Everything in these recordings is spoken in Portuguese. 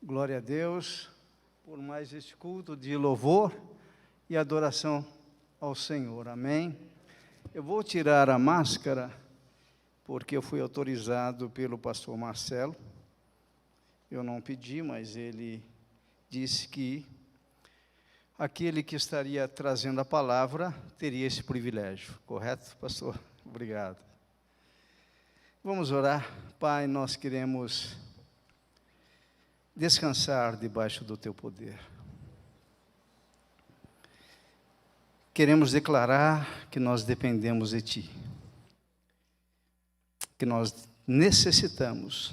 Glória a Deus por mais este culto de louvor e adoração ao Senhor. Amém? Eu vou tirar a máscara, porque eu fui autorizado pelo pastor Marcelo. Eu não pedi, mas ele disse que aquele que estaria trazendo a palavra teria esse privilégio. Correto, pastor? Obrigado. Vamos orar. Pai, nós queremos descansar debaixo do teu poder. Queremos declarar que nós dependemos de ti, que nós necessitamos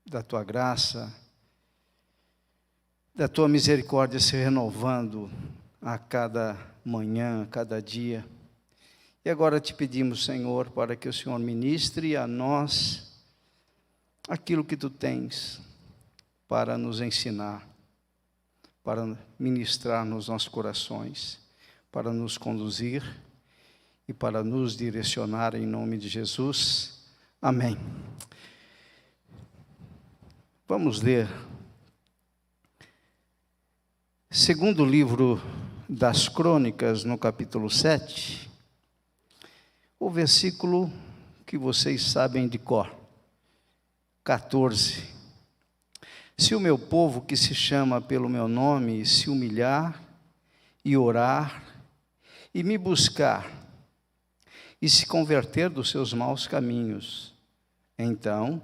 da tua graça, da tua misericórdia se renovando a cada manhã, a cada dia. E agora te pedimos, Senhor, para que o Senhor ministre a nós aquilo que tu tens para nos ensinar, para ministrar nos nossos corações, para nos conduzir e para nos direcionar em nome de Jesus. Amém. Vamos ler segundo livro das Crônicas, no capítulo 7, o versículo que vocês sabem de cor, 14. Se o meu povo que se chama pelo meu nome se humilhar e orar e me buscar e se converter dos seus maus caminhos, então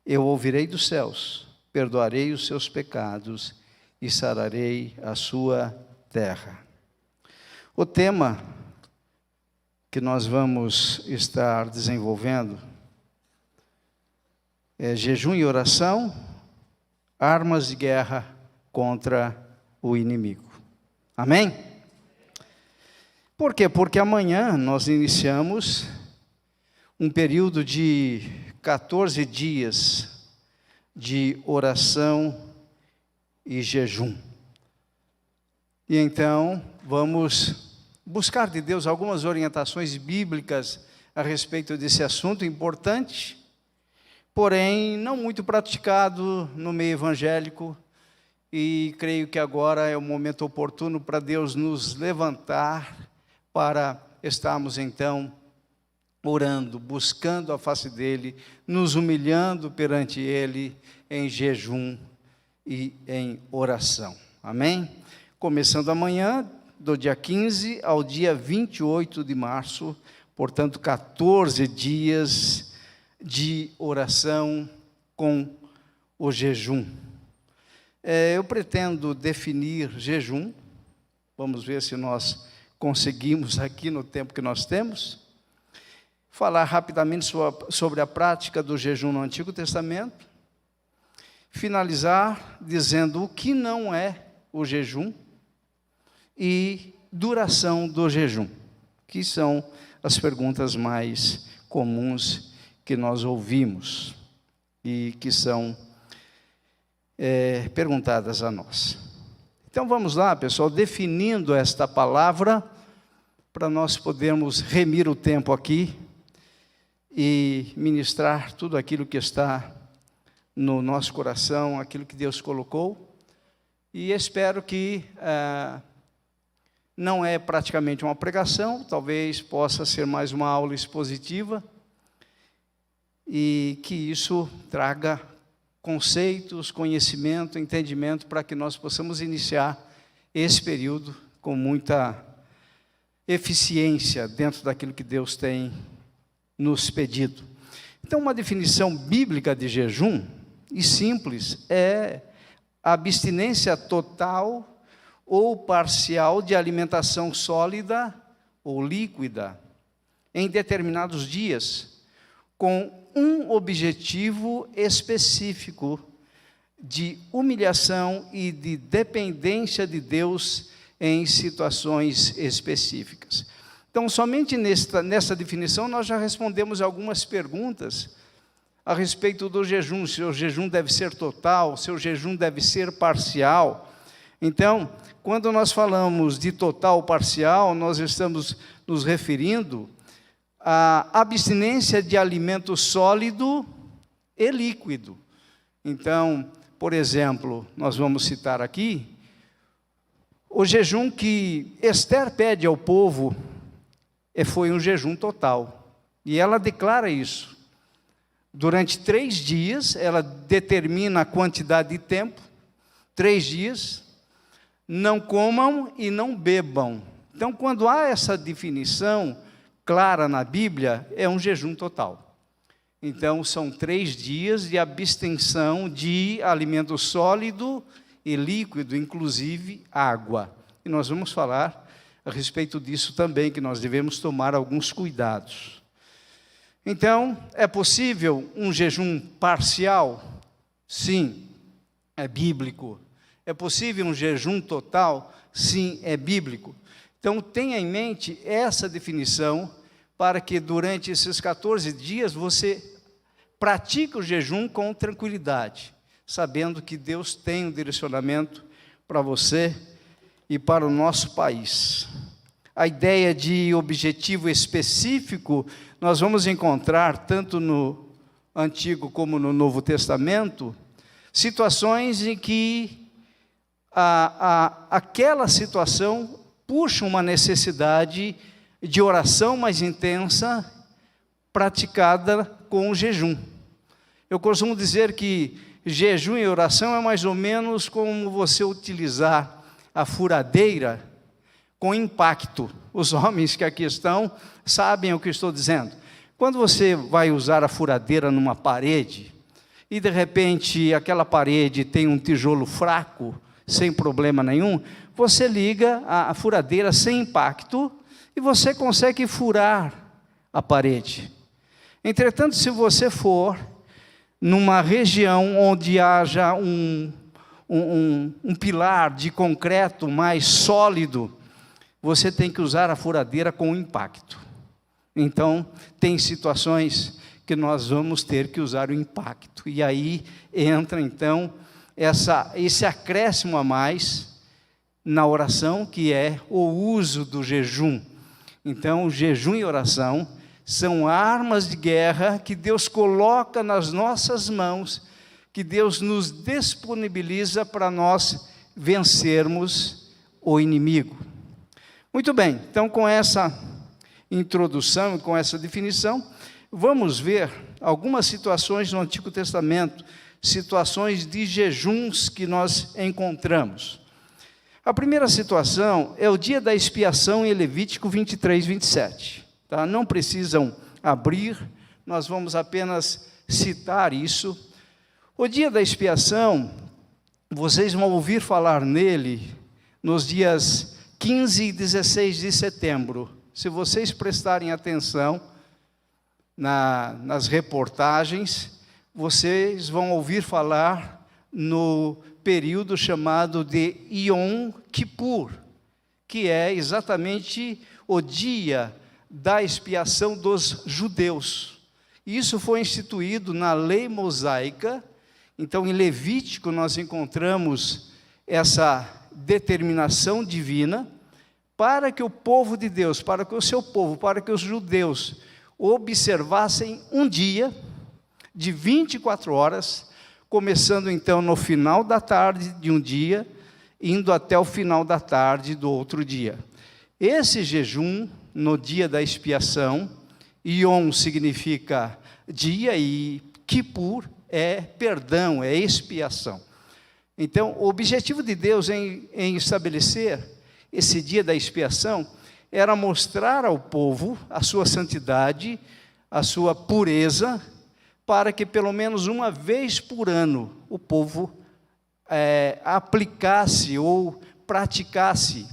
eu ouvirei dos céus, perdoarei os seus pecados e sararei a sua terra. O tema que nós vamos estar desenvolvendo é jejum e oração, armas de guerra contra o inimigo. Amém? Por quê? Porque amanhã nós iniciamos um período de 14 dias de oração e jejum. E então vamos buscar de Deus algumas orientações bíblicas a respeito desse assunto importante, porém não muito praticado no meio evangélico, e creio que agora é o momento oportuno para Deus nos levantar, para estarmos então orando, buscando a face dEle, nos humilhando perante Ele em jejum e em oração. Amém? Começando amanhã, do dia 15 ao dia 28 de março, portanto 14 dias de oração com o jejum. Eu pretendo definir jejum, vamos ver se nós conseguimos aqui no tempo que nós temos, falar rapidamente sobre a prática do jejum no Antigo Testamento, finalizar dizendo o que não é o jejum e duração do jejum, que são as perguntas mais comuns que nós ouvimos e que são perguntadas a nós. Então vamos lá, pessoal, definindo esta palavra, para nós podermos remir o tempo aqui e ministrar tudo aquilo que está no nosso coração, aquilo que Deus colocou, e espero que não é praticamente uma pregação, talvez possa ser mais uma aula expositiva, e que isso traga conceitos, conhecimento, entendimento, para que nós possamos iniciar esse período com muita eficiência dentro daquilo que Deus tem nos pedido. Então, uma definição bíblica de jejum, e simples, é a abstinência total ou parcial de alimentação sólida ou líquida em determinados dias, com um objetivo específico de humilhação e de dependência de Deus em situações específicas. Então, somente nessa definição, nós já respondemos algumas perguntas a respeito do jejum, se o jejum deve ser total, se o jejum deve ser parcial. Então, quando nós falamos de total ou parcial, nós estamos nos referindo à abstinência de alimento sólido e líquido. Então, por exemplo, nós vamos citar aqui, o jejum que Esther pede ao povo foi um jejum total. E ela declara isso. Durante 3 dias, ela determina a quantidade de tempo, 3 dias, não comam e não bebam. Então, quando há essa definição clara na Bíblia, é um jejum total. Então, são 3 dias de abstenção de alimento sólido e líquido, inclusive água. E nós vamos falar a respeito disso também, que nós devemos tomar alguns cuidados. Então, é possível um jejum parcial? Sim, é bíblico. É possível um jejum total? Sim, é bíblico. Então, tenha em mente essa definição, para que durante esses 14 dias você pratique o jejum com tranquilidade, sabendo que Deus tem um direcionamento para você e para o nosso país. A ideia de objetivo específico, nós vamos encontrar, tanto no Antigo como no Novo Testamento, situações em que aquela situação puxa uma necessidade de oração mais intensa, praticada com o jejum. Eu costumo dizer que jejum e oração é mais ou menos como você utilizar a furadeira com impacto. Os homens que aqui estão sabem o que estou dizendo. Quando você vai usar a furadeira numa parede, e de repente aquela parede tem um tijolo fraco, sem problema nenhum, você liga a furadeira sem impacto e você consegue furar a parede. Entretanto, se você for numa região onde haja um pilar de concreto mais sólido, você tem que usar a furadeira com impacto. Então, tem situações que nós vamos ter que usar o impacto. E aí entra, então, esse acréscimo a mais na oração, que é o uso do jejum. Então, o jejum e oração são armas de guerra que Deus coloca nas nossas mãos, que Deus nos disponibiliza para nós vencermos o inimigo. Muito bem, então com essa introdução, com essa definição, vamos ver algumas situações no Antigo Testamento, situações de jejuns que nós encontramos. A primeira situação é o dia da expiação em Levítico 23, 27. Tá? Não precisam abrir, nós vamos apenas citar isso. O dia da expiação, vocês vão ouvir falar nele nos dias 15 e 16 de setembro. Se vocês prestarem atenção nas reportagens, vocês vão ouvir falar no período chamado de Yom Kippur, que é exatamente o dia da expiação dos judeus. Isso foi instituído na lei mosaica. Então, em Levítico, nós encontramos essa determinação divina para que o povo de Deus, para que o seu povo, para que os judeus observassem um dia de 24 horas, começando então no final da tarde de um dia, indo até o final da tarde do outro dia. Esse jejum, no dia da expiação, Yom significa dia e Kippur é perdão, é expiação. Então, o objetivo de Deus em estabelecer esse dia da expiação era mostrar ao povo a sua santidade, a sua pureza, para que pelo menos uma vez por ano o povo aplicasse ou praticasse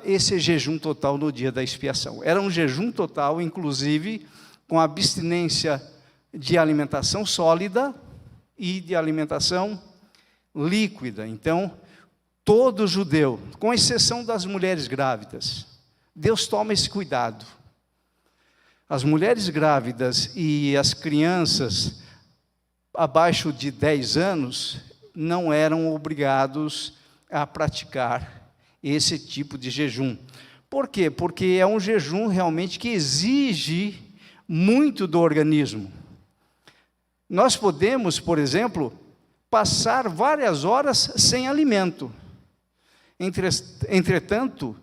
esse jejum total no dia da expiação. Era um jejum total, inclusive, com abstinência de alimentação sólida e de alimentação líquida. Então, todo judeu, com exceção das mulheres grávidas, Deus toma esse cuidado. As mulheres grávidas e as crianças abaixo de 10 anos não eram obrigados a praticar esse tipo de jejum. Por quê? Porque é um jejum realmente que exige muito do organismo. Nós podemos, por exemplo, passar várias horas sem alimento. Entretanto,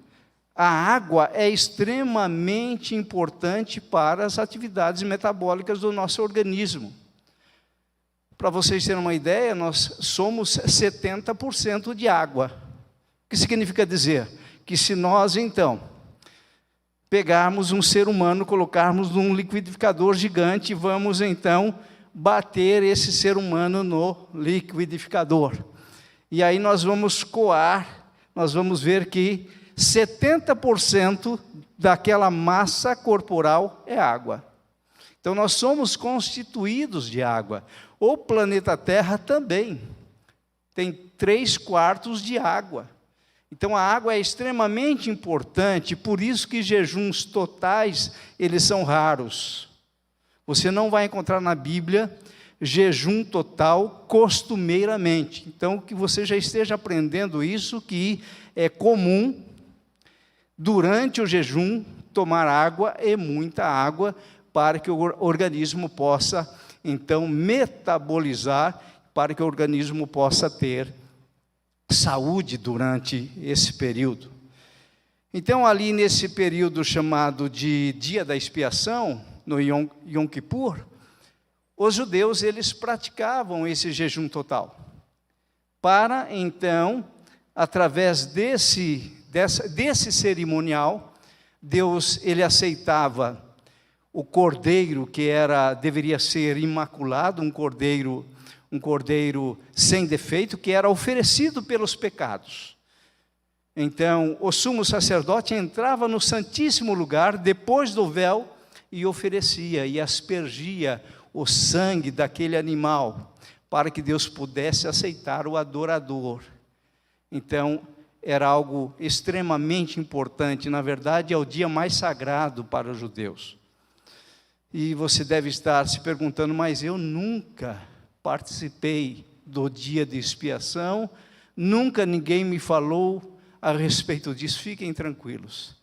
a água é extremamente importante para as atividades metabólicas do nosso organismo. Para vocês terem uma ideia, nós somos 70% de água. O que significa dizer? Que se nós, então, pegarmos um ser humano, colocarmos num liquidificador gigante, vamos, então, bater esse ser humano no liquidificador. E aí nós vamos coar, nós vamos ver que 70% daquela massa corporal é água. Então nós somos constituídos de água. O planeta Terra também tem 3/4 de água. Então a água é extremamente importante, por isso que jejuns totais, eles são raros. Você não vai encontrar na Bíblia jejum total costumeiramente. Então que você já esteja aprendendo isso, que é comum durante o jejum tomar água, e muita água, para que o organismo possa, então, metabolizar, para que o organismo possa ter saúde durante esse período. Então, ali nesse período chamado de Dia da Expiação, no Yom Kippur, os judeus, eles praticavam esse jejum total, para, então, através desse cerimonial, Deus, ele aceitava o cordeiro que deveria ser imaculado, um cordeiro sem defeito, que era oferecido pelos pecados. Então, o sumo sacerdote entrava no santíssimo lugar, depois do véu, e oferecia, e aspergia o sangue daquele animal, para que Deus pudesse aceitar o adorador. Então, era algo extremamente importante, na verdade é o dia mais sagrado para os judeus. E você deve estar se perguntando, mas eu nunca participei do dia de expiação, nunca ninguém me falou a respeito disso. Fiquem tranquilos,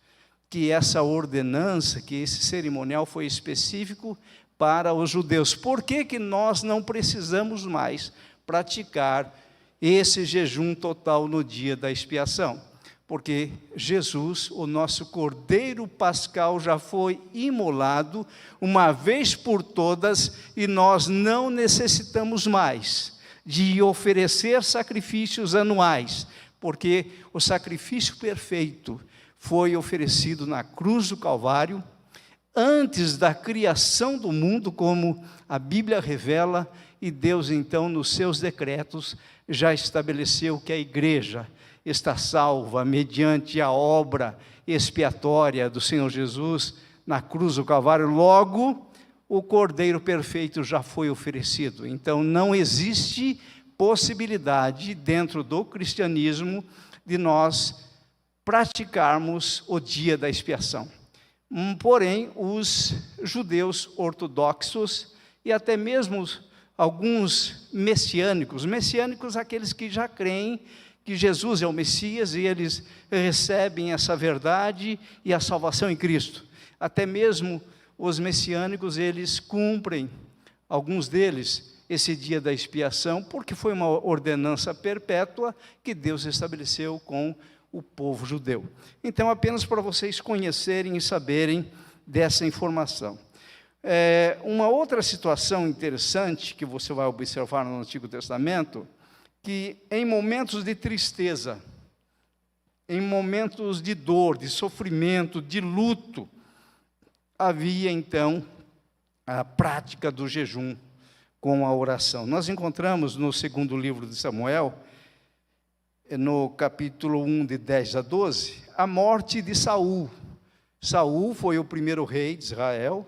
que essa ordenança, que esse cerimonial foi específico para os judeus. Por que que nós não precisamos mais praticar esse jejum total no dia da expiação? Porque Jesus, o nosso Cordeiro Pascal, já foi imolado uma vez por todas, e nós não necessitamos mais de oferecer sacrifícios anuais, porque o sacrifício perfeito foi oferecido na cruz do Calvário, antes da criação do mundo, como a Bíblia revela, e Deus, então, nos seus decretos, já estabeleceu que a igreja está salva mediante a obra expiatória do Senhor Jesus na cruz do Calvário. Logo, o Cordeiro perfeito já foi oferecido. Então, não existe possibilidade dentro do cristianismo de nós praticarmos o dia da expiação. Porém, os judeus ortodoxos e até mesmo alguns messiânicos, aqueles que já creem que Jesus é o Messias, e eles recebem essa verdade e a salvação em Cristo. Até mesmo os messiânicos, eles cumprem, alguns deles, esse dia da expiação, porque foi uma ordenança perpétua que Deus estabeleceu com o povo judeu. Então, apenas para vocês conhecerem e saberem dessa informação. Uma outra situação interessante que você vai observar no Antigo Testamento, que em momentos de tristeza, em momentos de dor, de sofrimento, de luto, havia então a prática do jejum com a oração. Nós encontramos no segundo livro de Samuel, no capítulo 1, de 10 a 12, a morte de Saul. Saul foi o primeiro rei de Israel,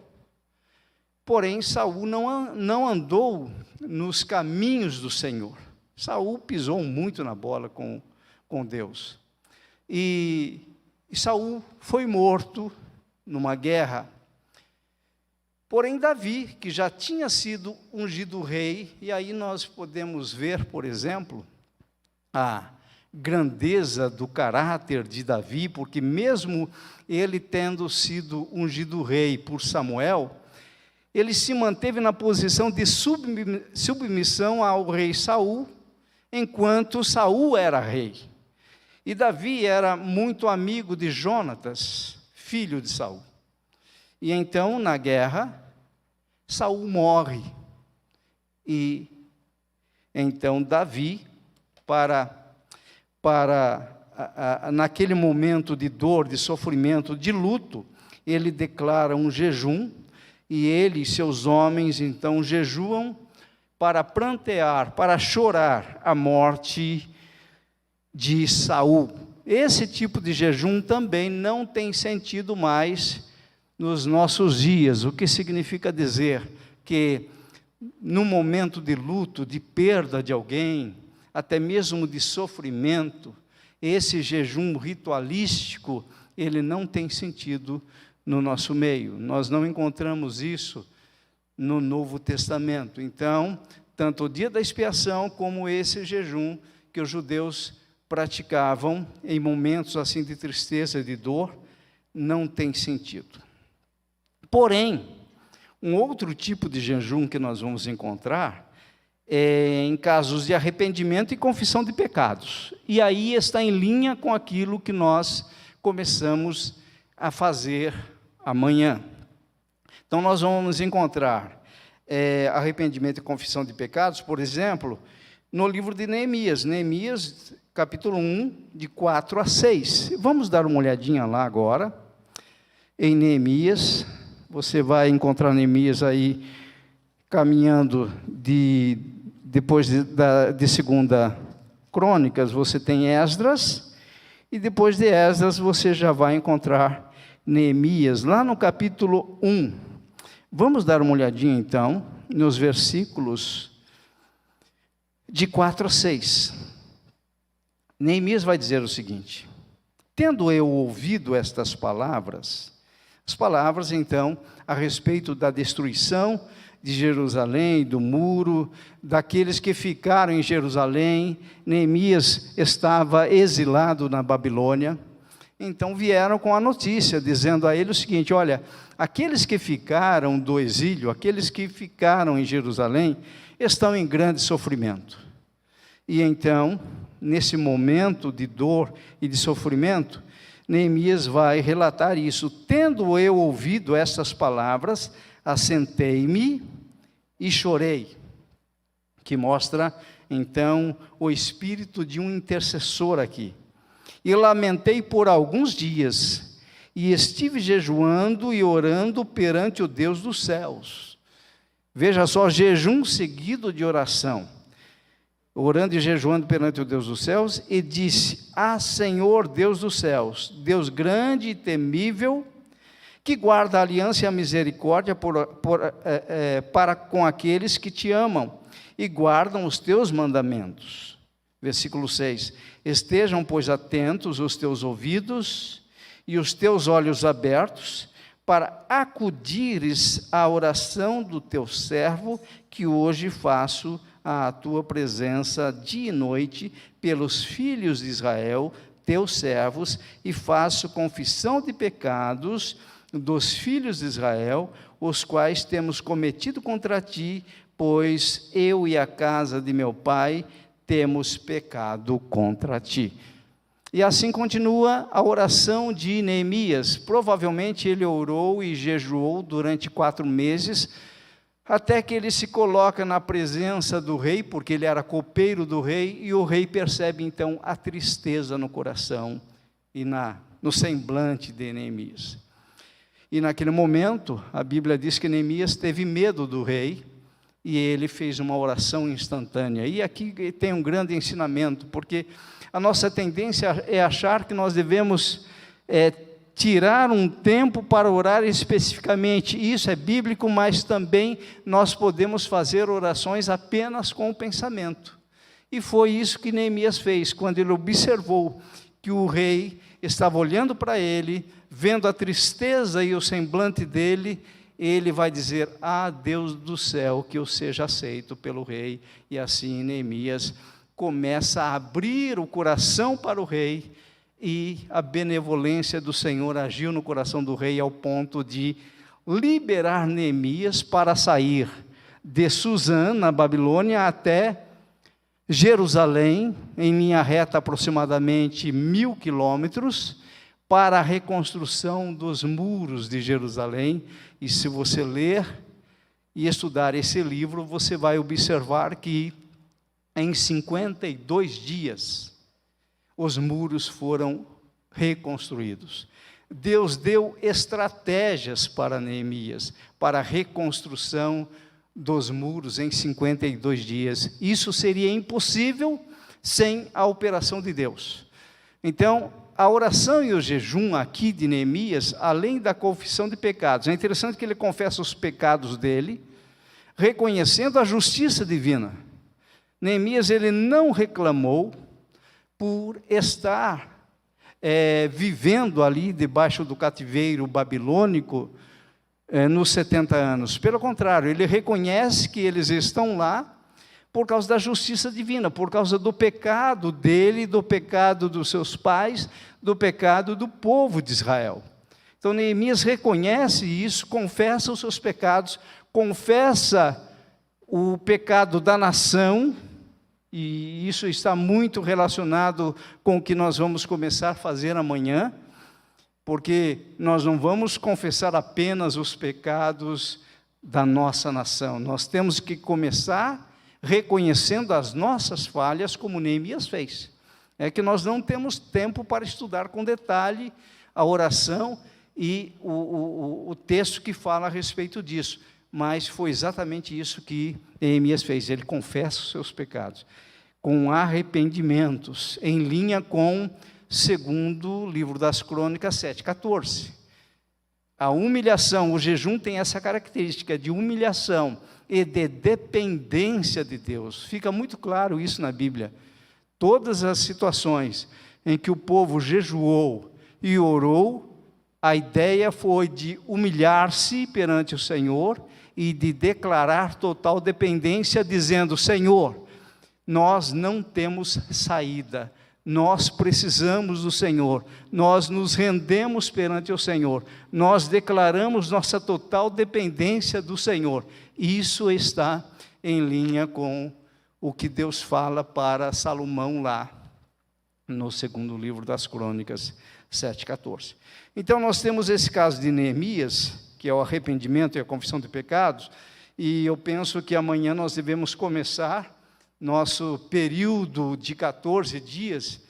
porém Saul não andou nos caminhos do Senhor. Saul pisou muito na bola com Deus. E Saul foi morto numa guerra. Porém, Davi, que já tinha sido ungido rei, e aí nós podemos ver, por exemplo, a grandeza do caráter de Davi, porque mesmo ele tendo sido ungido rei por Samuel, ele se manteve na posição de submissão ao rei Saul, enquanto Saul era rei. E Davi era muito amigo de Jonatas, filho de Saul. E então, na guerra, Saul morre. E então Davi, naquele momento de dor, de sofrimento, de luto, ele declara um jejum, e ele e seus homens então jejuam para prantear, para chorar a morte de Saul. Esse tipo de jejum também não tem sentido mais nos nossos dias, o que significa dizer que no momento de luto, de perda de alguém, até mesmo de sofrimento, esse jejum ritualístico, ele não tem sentido no nosso meio. Nós não encontramos isso no Novo Testamento. Então, tanto o dia da expiação como esse jejum que os judeus praticavam em momentos assim de tristeza, de dor, não tem sentido. Porém, um outro tipo de jejum que nós vamos encontrar é em casos de arrependimento e confissão de pecados. E aí está em linha com aquilo que nós começamos a fazer amanhã. Então, nós vamos encontrar arrependimento e confissão de pecados, por exemplo, no livro de Neemias. Neemias, capítulo 1, de 4 a 6. Vamos dar uma olhadinha lá agora, em Neemias. Você vai encontrar Neemias aí, caminhando depois de segunda Crônicas, você tem Esdras, e depois de Esdras você já vai encontrar Neemias, lá no capítulo 1. Vamos dar uma olhadinha, então, nos versículos de 4 a 6. Neemias vai dizer o seguinte: tendo eu ouvido estas palavras, as palavras, então, a respeito da destruição de Jerusalém, do muro, daqueles que ficaram em Jerusalém. Neemias estava exilado na Babilônia. Então vieram com a notícia, dizendo a ele o seguinte: olha, aqueles que ficaram do exílio, aqueles que ficaram em Jerusalém, estão em grande sofrimento. E então, nesse momento de dor e de sofrimento, Neemias vai relatar isso. Tendo eu ouvido essas palavras, assentei-me e chorei, que mostra, então, o espírito de um intercessor aqui. E lamentei por alguns dias, e estive jejuando e orando perante o Deus dos céus. Veja só, jejum seguido de oração. Orando e jejuando perante o Deus dos céus, e disse: ah, Senhor, Deus dos céus, Deus grande e temível, que guarda a aliança e a misericórdia para com aqueles que te amam e guardam os teus mandamentos. Versículo 6. Estejam, pois, atentos os teus ouvidos e os teus olhos abertos, para acudires à oração do teu servo, que hoje faço à tua presença dia e noite, pelos filhos de Israel, teus servos, e faço confissão de pecados dos filhos de Israel, os quais temos cometido contra ti, pois eu e a casa de meu pai temos pecado contra ti. E assim continua a oração de Neemias. Provavelmente ele orou e jejuou durante 4 meses, até que ele se coloca na presença do rei, porque ele era copeiro do rei, e o rei percebe então a tristeza no coração e no semblante de Neemias. E naquele momento, a Bíblia diz que Neemias teve medo do rei, e ele fez uma oração instantânea. E aqui tem um grande ensinamento, porque a nossa tendência é achar que nós devemos tirar um tempo para orar especificamente. Isso é bíblico, mas também nós podemos fazer orações apenas com o pensamento. E foi isso que Neemias fez, quando ele observou que o rei estava olhando para ele, vendo a tristeza e o semblante dele, ele vai dizer: ah, Deus do céu, que eu seja aceito pelo rei. E assim Neemias começa a abrir o coração para o rei, e a benevolência do Senhor agiu no coração do rei ao ponto de liberar Neemias para sair de Suzã, na Babilônia, até Jerusalém, em linha reta aproximadamente 1000 quilômetros, para a reconstrução dos muros de Jerusalém. E se você ler e estudar esse livro, você vai observar que em 52 dias os muros foram reconstruídos. Deus deu estratégias para Neemias, para a reconstrução dos muros em 52 dias. Isso seria impossível sem a operação de Deus. Então, a oração e o jejum aqui de Neemias, além da confissão de pecados, é interessante que ele confessa os pecados dele, reconhecendo a justiça divina. Neemias, ele não reclamou por estar vivendo ali debaixo do cativeiro babilônico nos 70 anos. Pelo contrário, ele reconhece que eles estão lá por causa da justiça divina, por causa do pecado dele, do pecado dos seus pais, do pecado do povo de Israel. Então, Neemias reconhece isso, confessa os seus pecados, confessa o pecado da nação, e isso está muito relacionado com o que nós vamos começar a fazer amanhã, porque nós não vamos confessar apenas os pecados da nossa nação, nós temos que começar reconhecendo as nossas falhas, como Neemias fez. É que nós não temos tempo para estudar com detalhe a oração e o texto que fala a respeito disso, mas foi exatamente isso que Neemias fez. Ele confessa os seus pecados com arrependimentos, em linha com segundo livro das Crônicas 7:14. A humilhação, o jejum tem essa característica de humilhação e de dependência de Deus. Fica muito claro isso na Bíblia. Todas as situações em que o povo jejuou e orou, a ideia foi de humilhar-se perante o Senhor e de declarar total dependência, dizendo: Senhor, nós não temos saída, nós precisamos do Senhor, nós nos rendemos perante o Senhor, nós declaramos nossa total dependência do Senhor. Isso está em linha com o que Deus fala para Salomão lá, no segundo livro das Crônicas 7:14. Então, nós temos esse caso de Neemias, que é o arrependimento e a confissão de pecados, e eu penso que amanhã nós devemos começar nosso período de 14 dias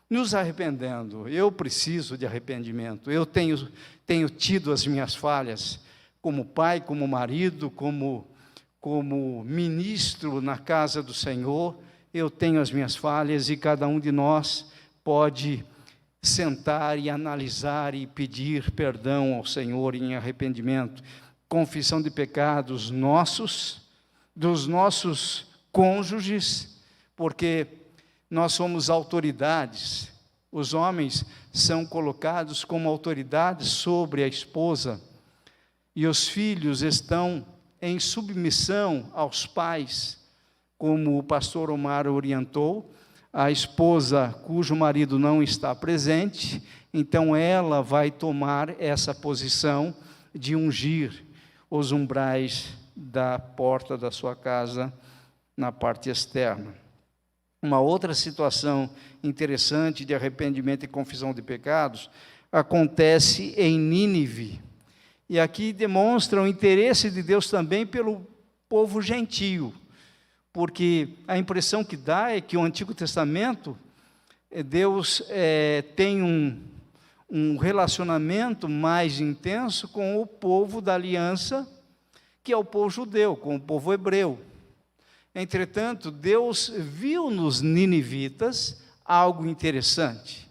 nos arrependendo. Eu preciso de arrependimento, eu tenho tido as minhas falhas, como pai, como marido, como ministro na casa do Senhor, eu tenho as minhas falhas, e cada um de nós pode sentar e analisar e pedir perdão ao Senhor em arrependimento, confissão de pecados nossos, dos nossos cônjuges, porque nós somos autoridades, os homens são colocados como autoridades sobre a esposa, e os filhos estão em submissão aos pais, como o pastor Omar orientou. A esposa cujo marido não está presente, então ela vai tomar essa posição de ungir os umbrais da porta da sua casa na parte externa. Uma outra situação interessante de arrependimento e confissão de pecados acontece em Nínive. E aqui demonstra o interesse de Deus também pelo povo gentio, porque a impressão que dá é que o Antigo Testamento, Deus tem um relacionamento mais intenso com o povo da aliança, que é o povo judeu, com o povo hebreu. Entretanto, Deus viu nos ninivitas algo interessante.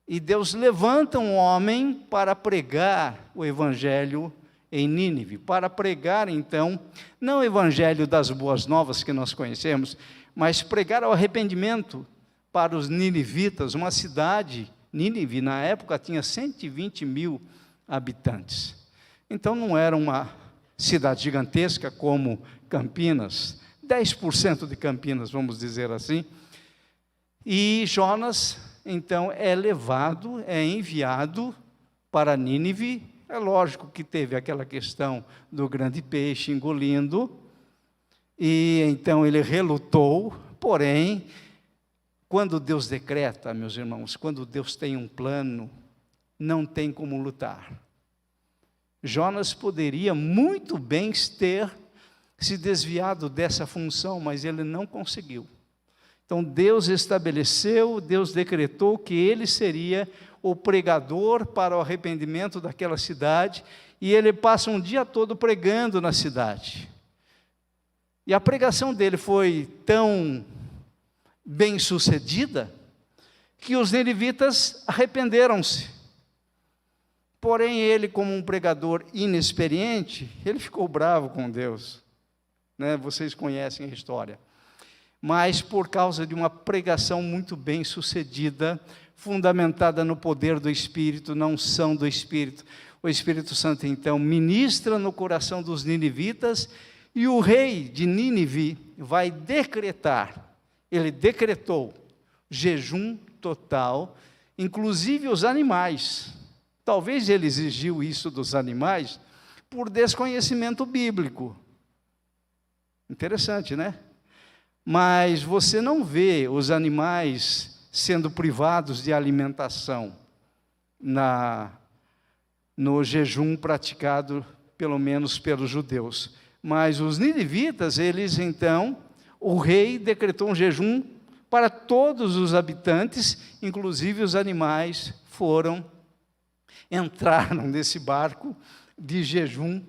E Deus levanta um homem para pregar o evangelho em Nínive, para pregar, então, não o evangelho das boas novas que nós conhecemos, mas pregar o arrependimento para os ninivitas, uma cidade, Nínive, na época, tinha 120 mil habitantes. Então, não era uma cidade gigantesca como Campinas, 10% de Campinas, vamos dizer assim. E Jonas, então, é levado, é enviado para Nínive, É lógico que teve aquela questão do grande peixe engolindo, e então ele relutou, porém, quando Deus decreta, meus irmãos, quando Deus tem um plano, não tem como lutar. Jonas poderia muito bem ter se desviado dessa função, mas ele não conseguiu. Então Deus estabeleceu, Deus decretou que ele seria o pregador para o arrependimento daquela cidade, e ele passa um dia todo pregando na cidade. E a pregação dele foi tão bem sucedida, que os ninivitas arrependeram-se. Porém, ele, como um pregador inexperiente, ele ficou bravo com Deus. Vocês conhecem a história. Mas por causa de uma pregação muito bem sucedida, fundamentada no poder do Espírito, na unção do Espírito, o Espírito Santo, então, ministra no coração dos ninivitas, e o rei de Nínive vai decretar, ele decretou jejum total, inclusive os animais. Talvez ele exigiu isso dos animais por desconhecimento bíblico. Interessante, né? Mas você não vê os animais sendo privados de alimentação no jejum praticado, pelo menos pelos judeus. Mas os ninivitas, eles então, o rei decretou um jejum para todos os habitantes, inclusive os animais entraram nesse barco de jejum,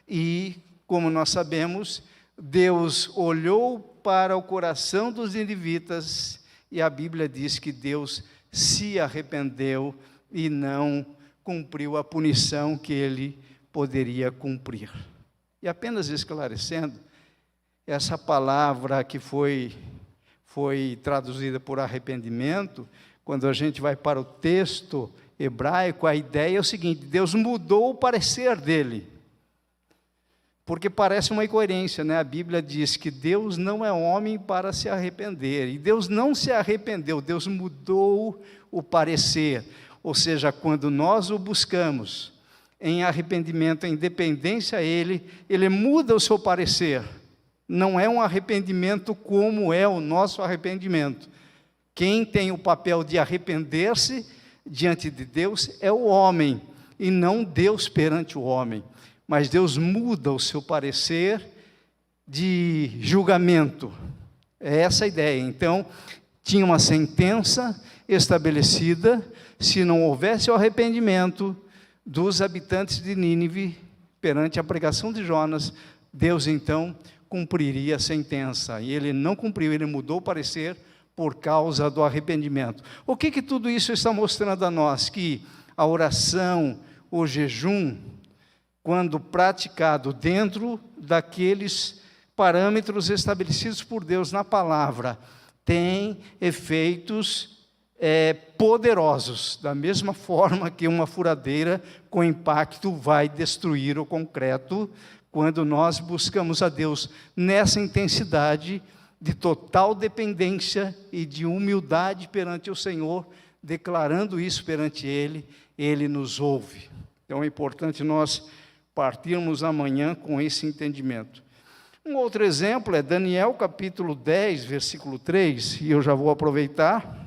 e, como nós sabemos, Deus olhou para o coração dos ninivitas, e a Bíblia diz que Deus se arrependeu e não cumpriu a punição que ele poderia cumprir. E apenas esclarecendo, essa palavra que foi traduzida por arrependimento, quando a gente vai para o texto hebraico, a ideia é o seguinte: Deus mudou o parecer dele. Porque parece uma incoerência, né? A Bíblia diz que Deus não é homem para se arrepender, e Deus não se arrependeu, Deus mudou o parecer. Ou seja, quando nós o buscamos em arrependimento, em dependência a Ele muda o seu parecer. Não é um arrependimento como é o nosso arrependimento. Quem tem o papel de arrepender-se diante de Deus é o homem, e não Deus perante o homem. Mas Deus muda o seu parecer de julgamento. É essa a ideia. Então, tinha uma sentença estabelecida: se não houvesse o arrependimento dos habitantes de Nínive perante a pregação de Jonas, Deus então cumpriria a sentença. E ele não cumpriu, ele mudou o parecer por causa do arrependimento. O que tudo isso está mostrando a nós? Que a oração, o jejum, quando praticado dentro daqueles parâmetros estabelecidos por Deus na palavra, tem efeitos poderosos, da mesma forma que uma furadeira com impacto vai destruir o concreto, quando nós buscamos a Deus nessa intensidade de total dependência e de humildade perante o Senhor, declarando isso perante Ele, Ele nos ouve. Então é importante nós partirmos amanhã com esse entendimento. Um outro exemplo é Daniel capítulo 10, versículo 3, e eu já vou aproveitar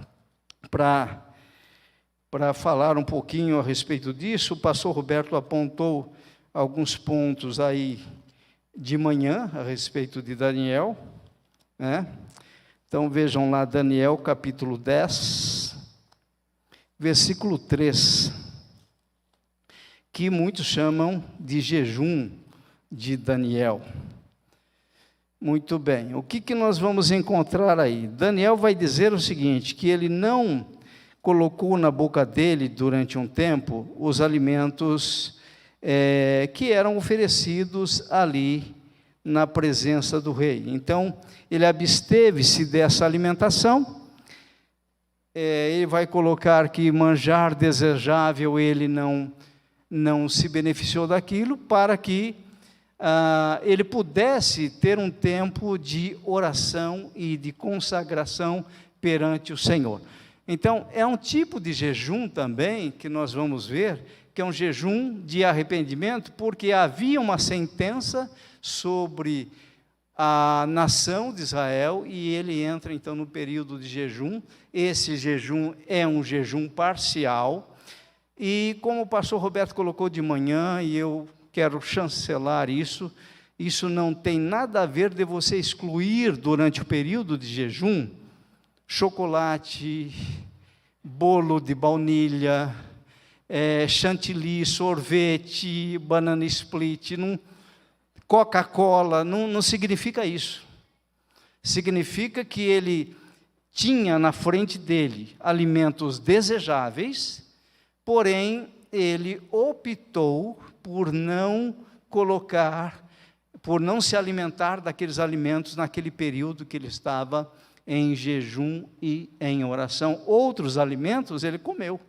para falar um pouquinho a respeito disso. O pastor Roberto apontou alguns pontos aí de manhã a respeito de Daniel, né? Então vejam lá Daniel capítulo 10, versículo 3, que muitos chamam de jejum de Daniel. Muito bem, o que nós vamos encontrar aí? Daniel vai dizer o seguinte, que ele não colocou na boca dele, durante um tempo, os alimentos que eram oferecidos ali na presença do rei. Então, ele absteve-se dessa alimentação. Ele vai colocar que manjar desejável, ele não se beneficiou daquilo, para que ele pudesse ter um tempo de oração e de consagração perante o Senhor. Então, é um tipo de jejum também que nós vamos ver, que é um jejum de arrependimento, porque havia uma sentença sobre a nação de Israel, e ele entra então no período de jejum. Esse jejum é um jejum parcial, e como o pastor Roberto colocou de manhã, e eu quero chancelar isso não tem nada a ver de você excluir durante o período de jejum chocolate, bolo de baunilha, chantilly, sorvete, banana split, Coca-Cola, não significa isso. Significa que ele tinha na frente dele alimentos desejáveis, porém ele optou por não se alimentar daqueles alimentos naquele período que ele estava em jejum e em oração. Outros alimentos ele comeu.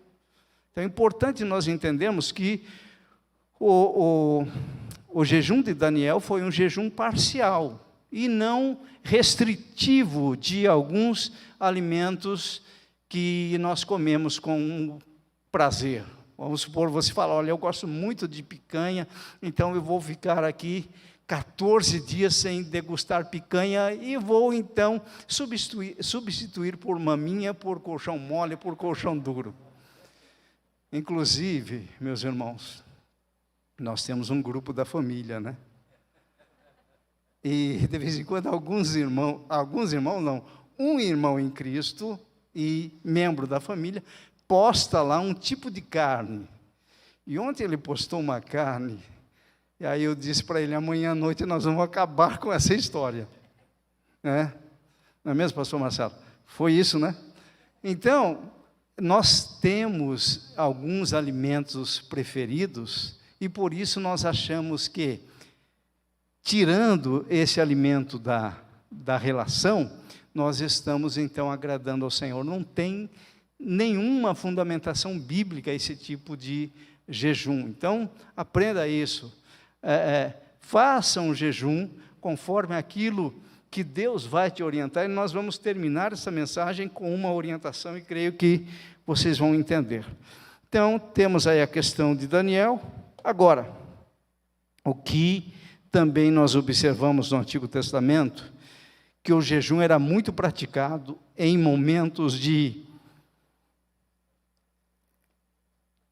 Então é importante nós entendermos que o jejum de Daniel foi um jejum parcial e não restritivo de alguns alimentos que nós comemos com prazer. Vamos supor, você fala, olha, eu gosto muito de picanha, então eu vou ficar aqui 14 dias sem degustar picanha e vou então substituir por maminha, por colchão mole, por colchão duro. Inclusive, meus irmãos, nós temos um grupo da família, né? E de vez em quando um irmão em Cristo e membro da família posta lá um tipo de carne. E ontem ele postou uma carne, e aí eu disse para ele, amanhã à noite nós vamos acabar com essa história. Não é mesmo, pastor Marcelo? Foi isso, né? Então, nós temos alguns alimentos preferidos, e por isso nós achamos que, tirando esse alimento da relação, nós estamos então agradando ao Senhor. Não tem nenhuma fundamentação bíblica esse tipo de jejum. Então, aprenda isso. Faça um jejum conforme aquilo que Deus vai te orientar, e nós vamos terminar essa mensagem com uma orientação, e creio que vocês vão entender. Então, temos aí a questão de Daniel. Agora, o que também nós observamos no Antigo Testamento, que o jejum era muito praticado em momentos de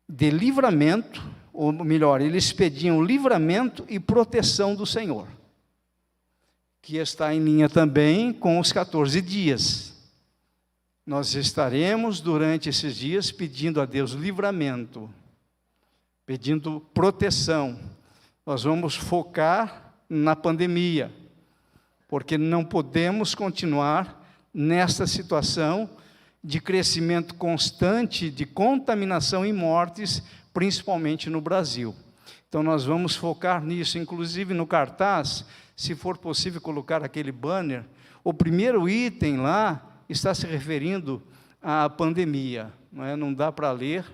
livramento, ou melhor, eles pediam livramento e proteção do Senhor, que está em linha também com os 14 dias. Nós estaremos durante esses dias pedindo a Deus livramento, pedindo proteção. Nós vamos focar na pandemia, porque não podemos continuar nesta situação de crescimento constante, de contaminação e mortes, principalmente no Brasil. Então nós vamos focar nisso, inclusive no cartaz, se for possível colocar aquele banner, o primeiro item lá está se referindo à pandemia, não dá para ler,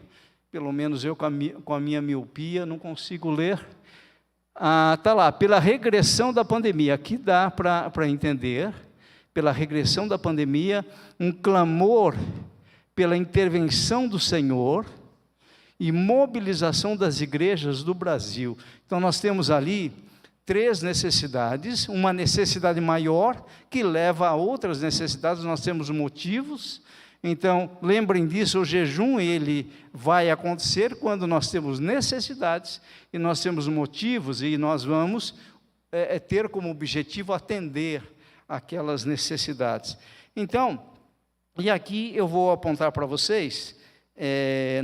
pelo menos eu com a minha miopia não consigo ler. Está lá, pela regressão da pandemia, aqui dá para entender, pela regressão da pandemia, um clamor pela intervenção do Senhor e mobilização das igrejas do Brasil. Então nós temos ali 3 necessidades, uma necessidade maior que leva a outras necessidades, nós temos motivos. Então, lembrem disso, o jejum ele vai acontecer quando nós temos necessidades e nós temos motivos, e nós vamos ter como objetivo atender aquelas necessidades. Então, e aqui eu vou apontar para vocês,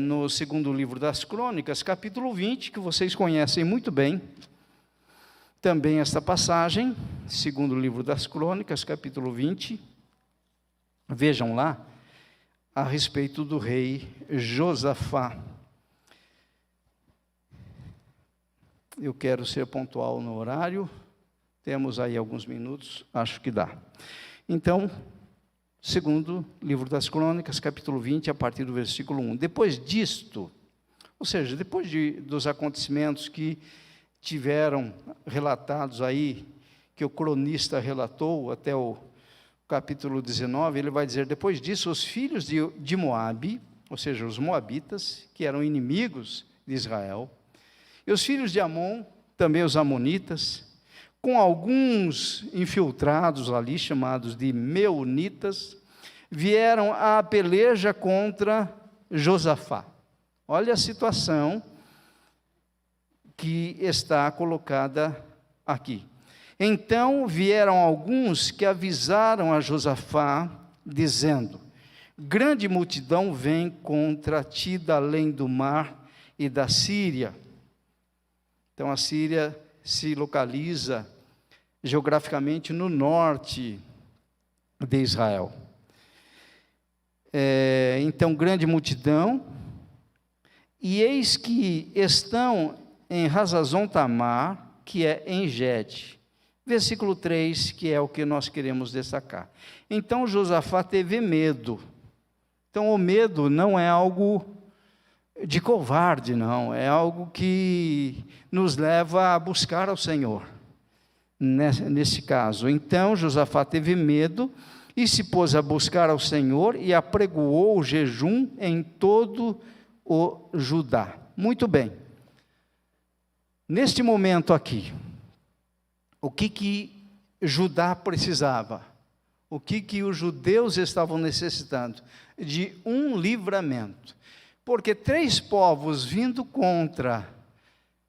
no segundo livro das Crônicas, capítulo 20, que vocês conhecem muito bem, também esta passagem, segundo livro das Crônicas, capítulo 20, vejam lá, a respeito do rei Josafá. Eu quero ser pontual no horário, temos aí alguns minutos, acho que dá. Então, segundo livro das Crônicas, capítulo 20, a partir do versículo 1. Depois disto, ou seja, depois dos acontecimentos que tiveram relatados aí, que o cronista relatou até o capítulo 19, ele vai dizer, depois disso, os filhos de Moabe, ou seja, os moabitas, que eram inimigos de Israel, e os filhos de Amon, também os amonitas, com alguns infiltrados ali, chamados de meunitas, vieram à peleja contra Josafá. Olha a situação que está colocada aqui. Então vieram alguns que avisaram a Josafá, dizendo: grande multidão vem contra ti da além do mar e da Síria. Então a Síria se localiza geograficamente no norte de Israel. Então, grande multidão, e eis que estão em Hazazon Tamar, que é em Gede. Versículo 3, que é o que nós queremos destacar. Então Josafá teve medo. Então o medo não é algo de covarde, não, é algo que nos leva a buscar ao Senhor, nesse caso. Então Josafá teve medo e se pôs a buscar ao Senhor e apregoou o jejum em todo o Judá. Muito bem. Neste momento aqui, o que Judá precisava? O que os judeus estavam necessitando? De um livramento. Porque 3 povos vindo contra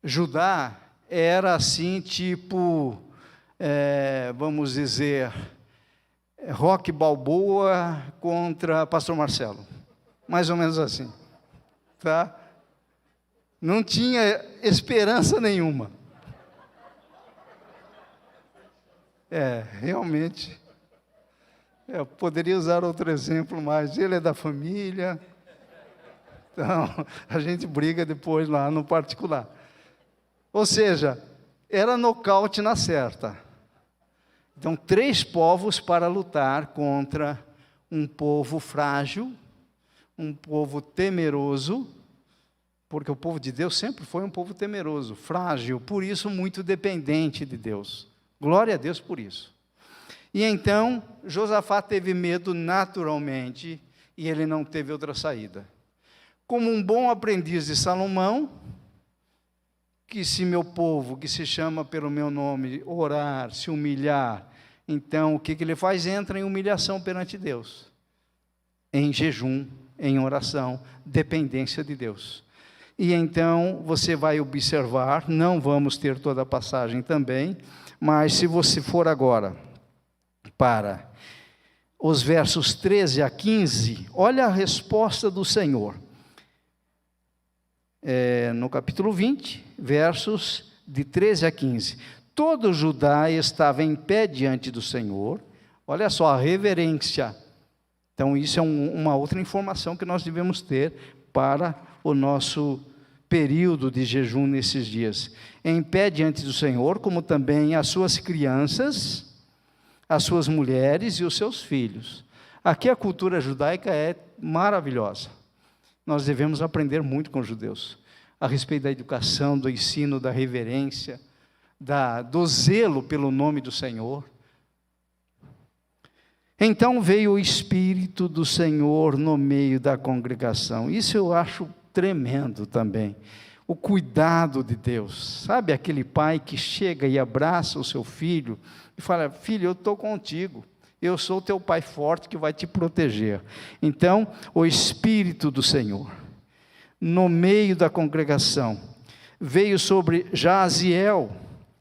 Judá, era assim, tipo, vamos dizer, Rock Balboa contra Pastor Marcelo. Mais ou menos assim. Tá? Não tinha esperança nenhuma. Realmente. Eu poderia usar outro exemplo, mas ele é da família. Então, a gente briga depois lá no particular. Ou seja, era nocaute na certa. Então, 3 povos para lutar contra um povo frágil, um povo temeroso, porque o povo de Deus sempre foi um povo temeroso, frágil, por isso muito dependente de Deus. Glória a Deus por isso. E então, Josafá teve medo naturalmente, e ele não teve outra saída. Como um bom aprendiz de Salomão, que se meu povo, que se chama pelo meu nome, orar, se humilhar, então o que ele faz? Entra em humilhação perante Deus, em jejum, em oração, dependência de Deus. E então você vai observar, não vamos ter toda a passagem também, mas se você for agora para os versos 13 a 15, olha a resposta do Senhor. No capítulo 20, versos de 13 a 15. Todo Judá estava em pé diante do Senhor. Olha só a reverência. Então isso é uma outra informação que nós devemos ter para o nosso período de jejum nesses dias. Em pé diante do Senhor, como também as suas crianças, as suas mulheres e os seus filhos. Aqui a cultura judaica é maravilhosa. Nós devemos aprender muito com os judeus, a respeito da educação, do ensino, da reverência, do zelo pelo nome do Senhor. Então veio o Espírito do Senhor no meio da congregação. Isso eu acho tremendo também. O cuidado de Deus. Sabe aquele pai que chega e abraça o seu filho e fala: filho, eu estou contigo. Eu sou teu pai forte que vai te proteger. Então, o Espírito do Senhor, no meio da congregação, veio sobre Jaziel,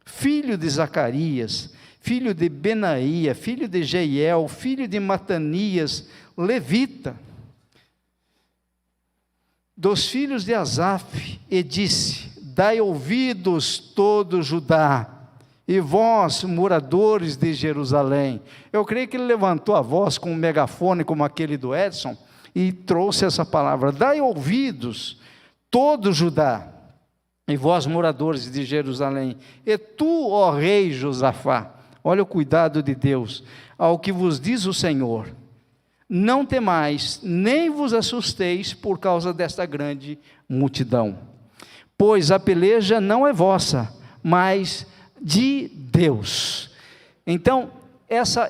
filho de Zacarias, filho de Benaía, filho de Jeiel, filho de Matanias, levita, dos filhos de Asaf, e disse: dai ouvidos todo Judá, e vós, moradores de Jerusalém. Eu creio que ele levantou a voz com um megafone como aquele do Edson, e trouxe essa palavra: dai ouvidos todo Judá, e vós, moradores de Jerusalém, e tu, ó rei Josafá. Olha o cuidado de Deus. Ao que vos diz o Senhor: não temais, nem vos assusteis por causa desta grande multidão, pois a peleja não é vossa, mas de Deus. Então,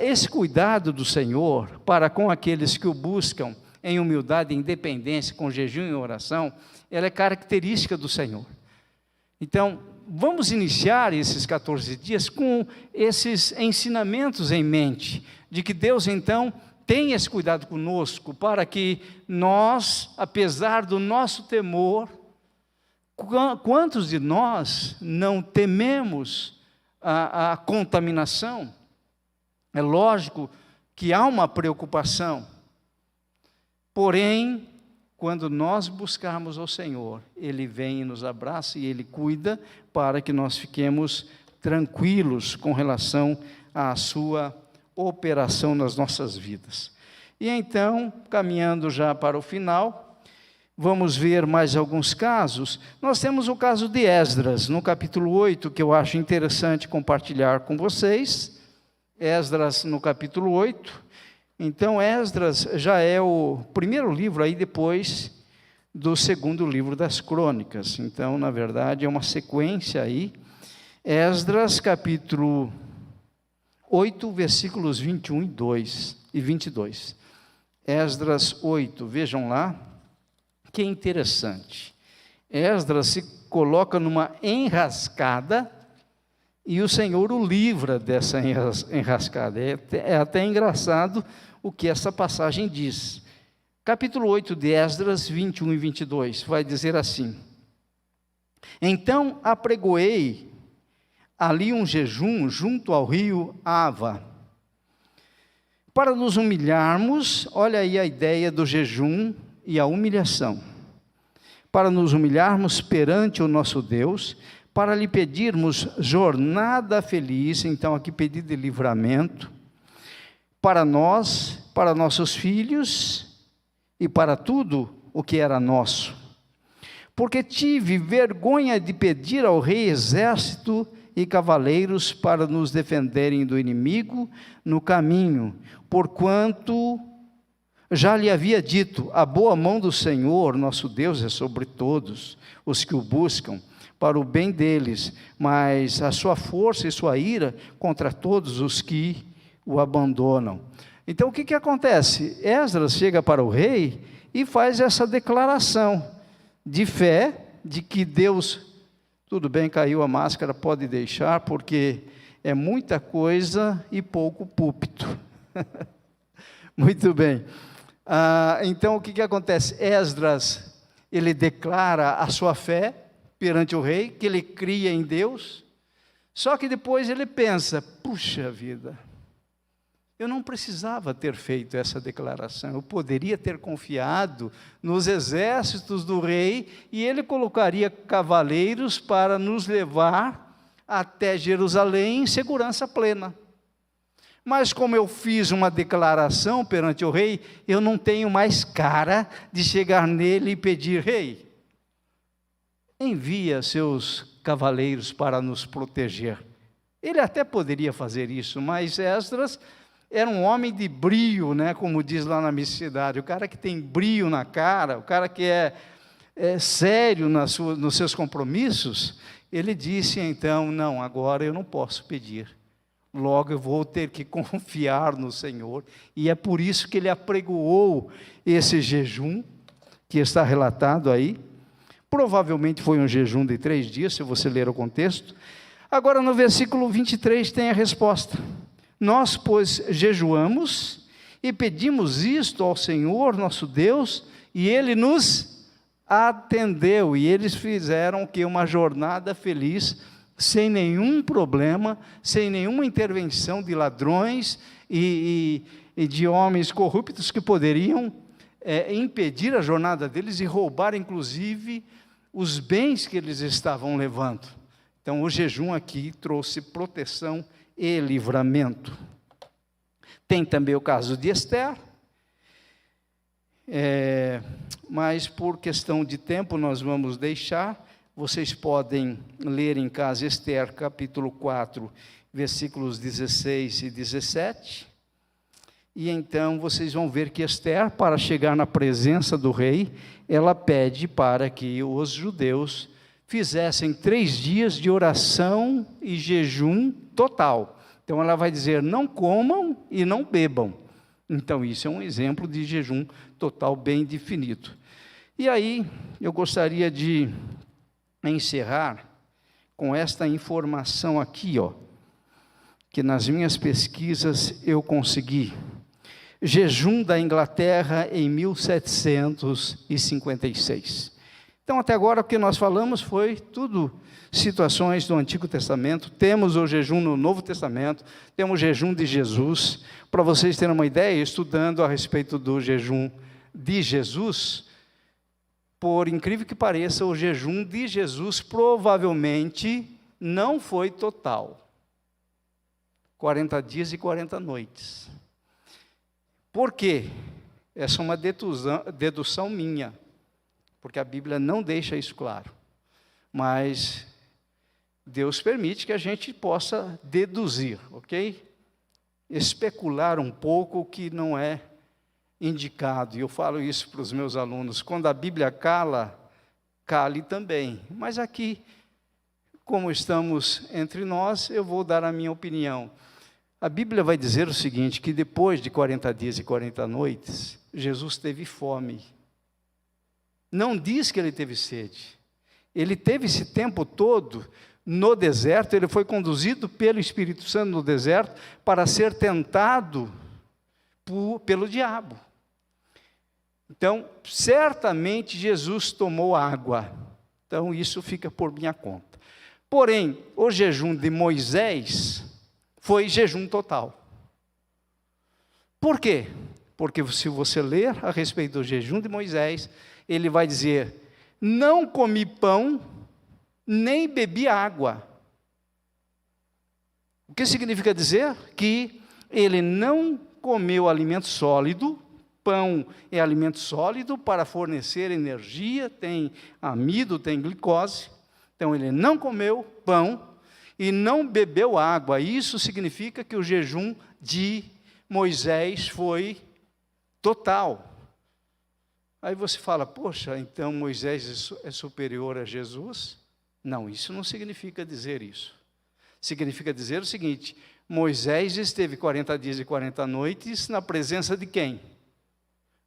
esse cuidado do Senhor para com aqueles que o buscam em humildade, em dependência, com jejum e oração, ela é característica do Senhor. Então, vamos iniciar esses 14 dias com esses ensinamentos em mente, de que Deus, então, tem esse cuidado conosco, para que nós, apesar do nosso temor, quantos de nós não tememos a contaminação? É lógico que há uma preocupação, porém, quando nós buscarmos ao Senhor, Ele vem e nos abraça e Ele cuida para que nós fiquemos tranquilos com relação à sua operação nas nossas vidas. E então, caminhando já para o final, vamos ver mais alguns casos. Nós temos o caso de Esdras, no capítulo 8, que eu acho interessante compartilhar com vocês. Esdras, no capítulo 8. Então, Esdras já é o primeiro livro aí depois do segundo livro das Crônicas. Então, na verdade, é uma sequência aí. Esdras, capítulo 8, versículos 21 e 22. Esdras 8, vejam lá, que interessante. Esdras se coloca numa enrascada e o Senhor o livra dessa enrascada. É até engraçado o que essa passagem diz. Capítulo 8 de Esdras, 21 e 22, vai dizer assim: Então apregoei ali um jejum junto ao rio Ava, para nos humilharmos. Olha aí a ideia do jejum e a humilhação. Para nos humilharmos perante o nosso Deus, para lhe pedirmos jornada feliz, então aqui pedido de livramento, para nós, para nossos filhos e para tudo o que era nosso. Porque tive vergonha de pedir ao rei exército e cavaleiros para nos defenderem do inimigo no caminho, porquanto já lhe havia dito: a boa mão do Senhor, nosso Deus, é sobre todos os que o buscam, para o bem deles, mas a sua força e sua ira contra todos os que o abandonam. Então o que acontece? Esdras chega para o rei e faz essa declaração de fé, de que Deus, tudo bem, caiu a máscara, pode deixar, porque é muita coisa e pouco púlpito. Muito bem. Então o que acontece? Esdras, ele declara a sua fé perante o rei, que ele cria em Deus, só que depois ele pensa: puxa vida, eu não precisava ter feito essa declaração, eu poderia ter confiado nos exércitos do rei, e ele colocaria cavaleiros para nos levar até Jerusalém em segurança plena. Mas como eu fiz uma declaração perante o rei, eu não tenho mais cara de chegar nele e pedir: rei, envia seus cavaleiros para nos proteger. Ele até poderia fazer isso, mas Esdras era um homem de brio, né, como diz lá na minha cidade, o cara que tem brio na cara, o cara que é sério nos seus compromissos. Ele disse então: não, agora eu não posso pedir, logo eu vou ter que confiar no Senhor, e é por isso que ele apregoou esse jejum, que está relatado aí. Provavelmente foi um jejum de 3 dias, se você ler o contexto. Agora no versículo 23 tem a resposta: nós, pois, jejuamos e pedimos isto ao Senhor nosso Deus, e Ele nos atendeu, e eles fizeram que uma jornada feliz, sem nenhum problema, sem nenhuma intervenção de ladrões e de homens corruptos que poderiam impedir a jornada deles e roubar, inclusive, os bens que eles estavam levando. Então, o jejum aqui trouxe proteção e livramento. Tem também o caso de Esther, mas por questão de tempo nós vamos deixar. Vocês podem ler em casa Esther, capítulo 4, versículos 16 e 17. E então vocês vão ver que Esther, para chegar na presença do rei, ela pede para que os judeus fizessem 3 dias de oração e jejum total. Então ela vai dizer: não comam e não bebam, Então, isso é um exemplo de jejum total bem definido. E aí, eu gostaria de encerrar com esta informação aqui, que nas minhas pesquisas eu consegui. Jejum da Inglaterra em 1756. Então, até agora, o que nós falamos foi tudo situações do Antigo Testamento. Temos o jejum no Novo Testamento, temos o jejum de Jesus. Para vocês terem uma ideia, estudando a respeito do jejum de Jesus, por incrível que pareça, o jejum de Jesus provavelmente não foi total. 40 dias e 40 noites. Por quê? Essa é uma dedução minha, porque a Bíblia não deixa isso claro. Mas Deus permite que a gente possa deduzir, ok? Especular um pouco o que não é indicado. E eu falo isso para os meus alunos. Quando a Bíblia cala, cale também. Mas aqui, como estamos entre nós, eu vou dar a minha opinião. A Bíblia vai dizer o seguinte, que depois de 40 dias e 40 noites, Jesus teve fome. Não diz que ele teve sede. Ele teve esse tempo todo no deserto, ele foi conduzido pelo Espírito Santo no deserto para ser tentado pelo diabo. Então, certamente Jesus tomou água. Então, isso fica por minha conta. Porém, o jejum de Moisés foi jejum total. Por quê? Porque se você ler a respeito do jejum de Moisés, ele vai dizer, não comi pão, nem bebi água. O que significa dizer? Que ele não comeu alimento sólido. Pão é alimento sólido para fornecer energia, tem amido, tem glicose. Então, ele não comeu pão e não bebeu água. Isso significa que o jejum de Moisés foi total. Aí você fala, poxa, então Moisés é superior a Jesus? Não, isso não significa dizer isso. Significa dizer o seguinte, Moisés esteve 40 dias e 40 noites na presença de quem?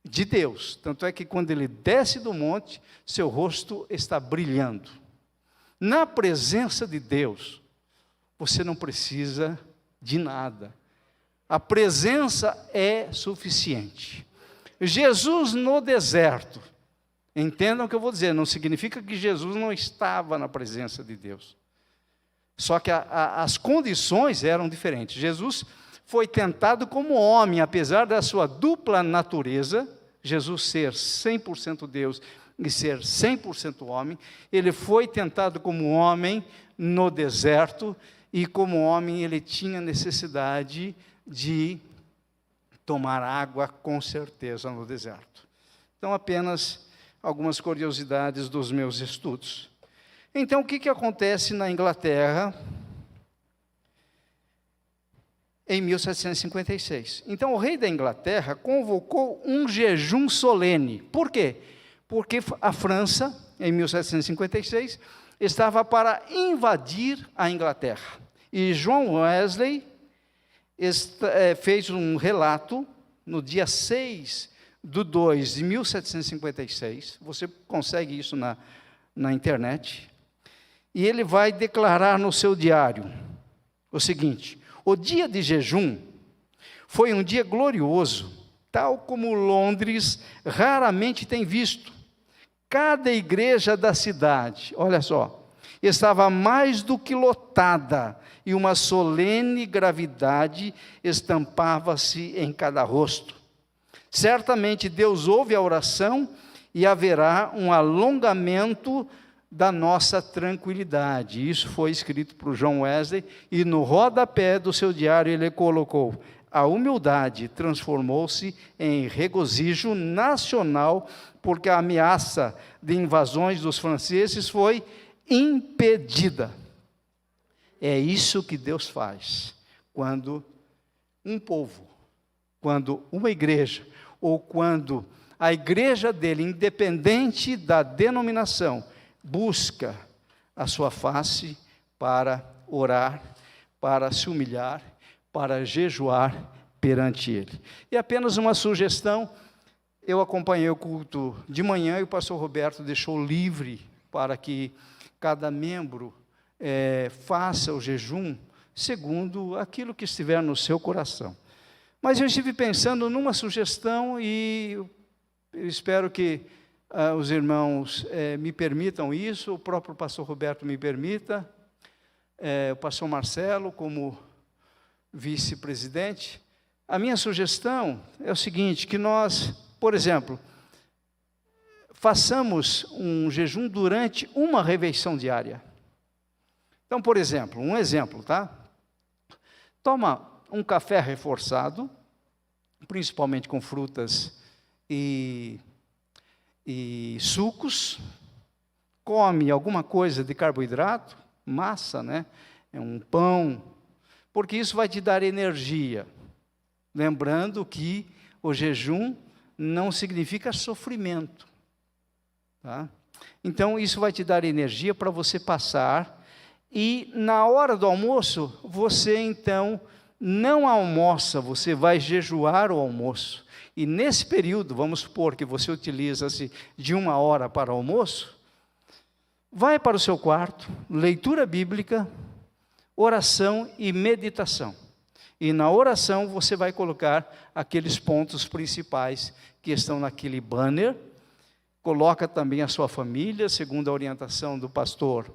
De Deus. Tanto é que quando ele desce do monte, seu rosto está brilhando. Na presença de Deus, você não precisa de nada. A presença é suficiente. Jesus no deserto, entendam o que eu vou dizer, não significa que Jesus não estava na presença de Deus. Só que as condições eram diferentes. Jesus foi tentado como homem, apesar da sua dupla natureza, Jesus ser 100% Deus e ser 100% homem, ele foi tentado como homem no deserto, e como homem ele tinha necessidade de tomar água com certeza no deserto. Então, apenas algumas curiosidades dos meus estudos. Então, o que acontece na Inglaterra em 1756? Então, o rei da Inglaterra convocou um jejum solene. Por quê? Porque a França, em 1756, estava para invadir a Inglaterra. E John Wesley fez um relato no dia 6/2 de 1756, você consegue isso na internet, e ele vai declarar no seu diário o seguinte, o dia de jejum foi um dia glorioso, tal como Londres raramente tem visto. Cada igreja da cidade, olha só, estava mais do que lotada, e uma solene gravidade estampava-se em cada rosto. Certamente Deus ouve a oração e haverá um alongamento da nossa tranquilidade. Isso foi escrito por John Wesley, e no rodapé do seu diário ele colocou, a humildade transformou-se em regozijo nacional, porque a ameaça de invasões dos franceses foi impedida. É isso que Deus faz, quando um povo, quando uma igreja, ou quando a igreja dele, independente da denominação, busca a sua face para orar, para se humilhar, para jejuar perante Ele. E apenas uma sugestão, eu acompanhei o culto de manhã e o pastor Roberto deixou livre para que cada membro faça o jejum segundo aquilo que estiver no seu coração. Mas eu estive pensando numa sugestão e eu espero que os irmãos me permitam isso, o próprio pastor Roberto me permita, o pastor Marcelo como vice-presidente. A minha sugestão é o seguinte, que nós, por exemplo, façamos um jejum durante uma refeição diária. Então, por exemplo, um exemplo, tá? Toma um café reforçado, principalmente com frutas e sucos, come alguma coisa de carboidrato, massa, né? Um pão, porque isso vai te dar energia. Lembrando que o jejum não significa sofrimento, tá? Então, isso vai te dar energia para você passar, e na hora do almoço, você então não almoça, você vai jejuar o almoço. E nesse período, vamos supor que você utiliza-se de 1 hora para o almoço, vai para o seu quarto, leitura bíblica, oração e meditação. E na oração você vai colocar aqueles pontos principais que estão naquele banner, coloca também a sua família, segundo a orientação do pastor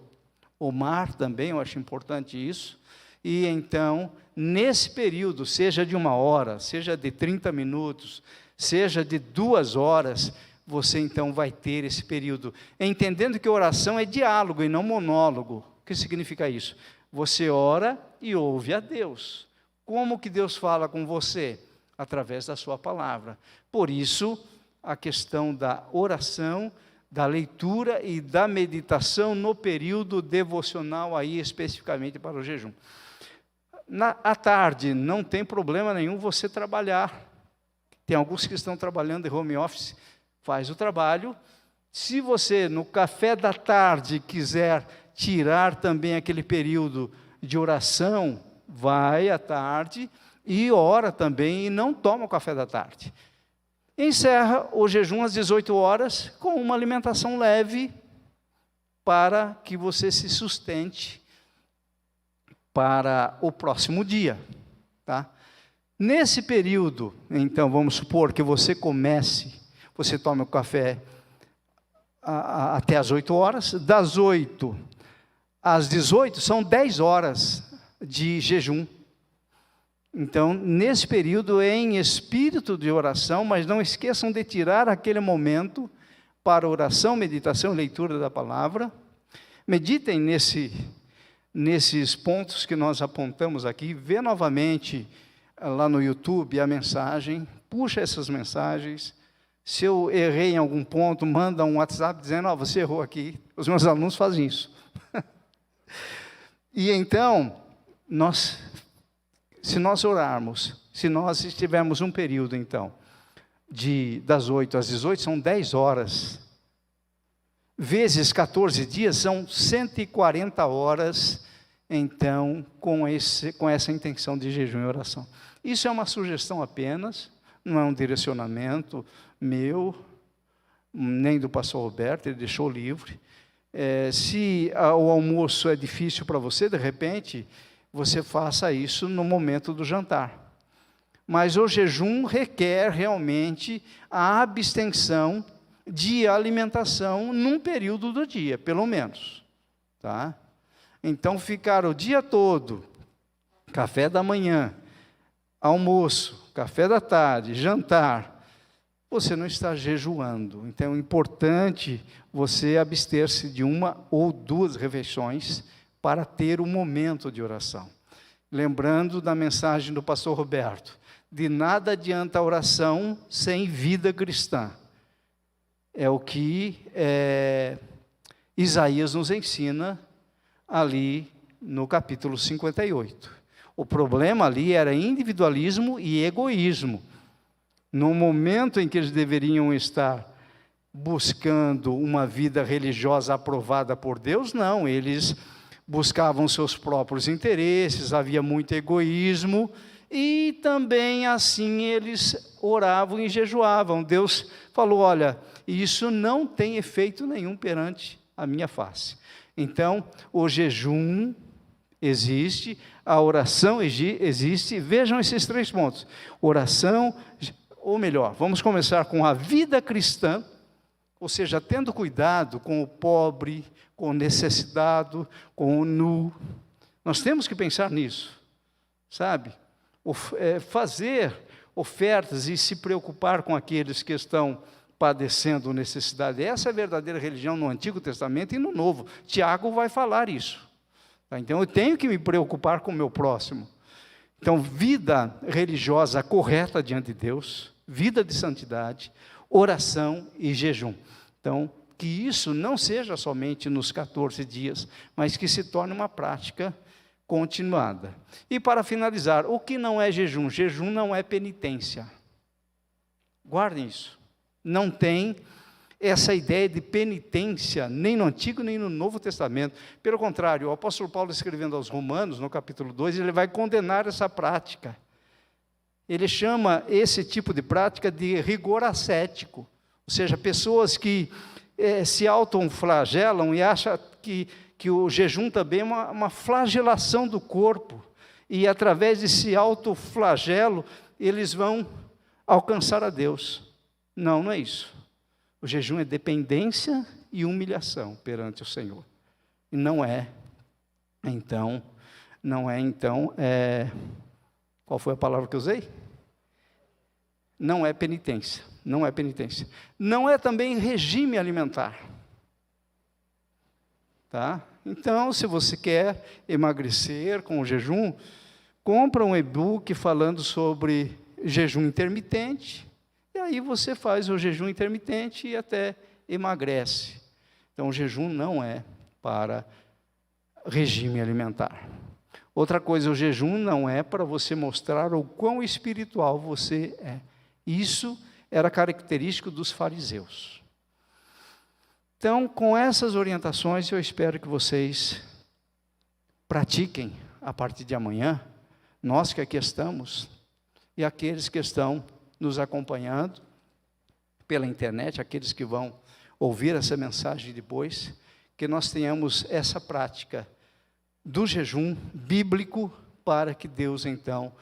Omar também, eu acho importante isso. E então, nesse período, seja de 1 hora, seja de 30 minutos, seja de 2 horas, você então vai ter esse período, entendendo que oração é diálogo e não monólogo. O que significa isso? Você ora e ouve a Deus. Como que Deus fala com você? Através da sua palavra. Por isso, a questão da oração, da leitura e da meditação no período devocional, aí especificamente para o jejum. À tarde, não tem problema nenhum você trabalhar. Tem alguns que estão trabalhando em home office, faz o trabalho. Se você, no café da tarde, quiser tirar também aquele período de oração, vai à tarde e ora também, e não toma o café da tarde. Encerra o jejum às 18 horas com uma alimentação leve para que você se sustente para o próximo dia, tá? Nesse período, então, vamos supor que você tome o café até às 8 horas, das 8 às 18 são 10 horas de jejum. Então, nesse período, em espírito de oração, mas não esqueçam de tirar aquele momento para oração, meditação e leitura da palavra. Meditem nesses pontos que nós apontamos aqui, vê novamente lá no YouTube a mensagem, puxa essas mensagens. Se eu errei em algum ponto, manda um WhatsApp dizendo, você errou aqui. Os meus alunos fazem isso. E então, se nós orarmos, se nós estivermos um período, então, das 8 às 18, são 10 horas, vezes 14 dias, são 140 horas, então, com essa intenção de jejum e oração. Isso é uma sugestão apenas, não é um direcionamento meu, nem do pastor Roberto, ele deixou livre. Se o almoço é difícil para você, de repente, você faça isso no momento do jantar. Mas o jejum requer realmente a abstenção de alimentação num período do dia, pelo menos. Tá? Então, ficar o dia todo, café da manhã, almoço, café da tarde, jantar, você não está jejuando. Então, é importante você abster-se de 1 ou 2 refeições para ter um momento de oração. Lembrando da mensagem do pastor Roberto, de nada adianta a oração sem vida cristã. É o que Isaías nos ensina ali no capítulo 58. O problema ali era individualismo e egoísmo. No momento em que eles deveriam estar buscando uma vida religiosa aprovada por Deus, não, eles buscavam seus próprios interesses, havia muito egoísmo, e também assim eles oravam e jejuavam. Deus falou: olha, isso não tem efeito nenhum perante a minha face. Então, o jejum existe, a oração existe. Vejam esses 3 pontos: oração, ou melhor, vamos começar com a vida cristã, ou seja, tendo cuidado com o pobre, com o necessitado, com o nu. Nós temos que pensar nisso, sabe? Fazer ofertas e se preocupar com aqueles que estão padecendo necessidade. Essa é a verdadeira religião no Antigo Testamento e no Novo. Tiago vai falar isso. Então, eu tenho que me preocupar com o meu próximo. Então, vida religiosa correta diante de Deus, vida de santidade, oração e jejum. Então, que isso não seja somente nos 14 dias, mas que se torne uma prática continuada. E para finalizar, o que não é jejum? Jejum não é penitência. Guardem isso. Não tem essa ideia de penitência, nem no Antigo, nem no Novo Testamento. Pelo contrário, o apóstolo Paulo, escrevendo aos Romanos, no capítulo 2, ele vai condenar essa prática. Ele chama esse tipo de prática de rigor ascético, ou seja, pessoas que se autoflagelam e acham que o jejum também é uma flagelação do corpo, e através desse autoflagelo, eles vão alcançar a Deus. Não, não é isso. O jejum é dependência e humilhação perante o Senhor. E não é, então, qual foi a palavra que eu usei? Não é penitência, não é penitência. Não é também regime alimentar. Tá? Então, se você quer emagrecer com o jejum, compra um e-book falando sobre jejum intermitente, e aí você faz o jejum intermitente e até emagrece. Então, o jejum não é para regime alimentar. Outra coisa, o jejum não é para você mostrar o quão espiritual você é. Isso era característico dos fariseus. Então, com essas orientações, eu espero que vocês pratiquem a partir de amanhã, nós que aqui estamos, e aqueles que estão nos acompanhando pela internet, aqueles que vão ouvir essa mensagem depois, que nós tenhamos essa prática do jejum bíblico para que Deus, então,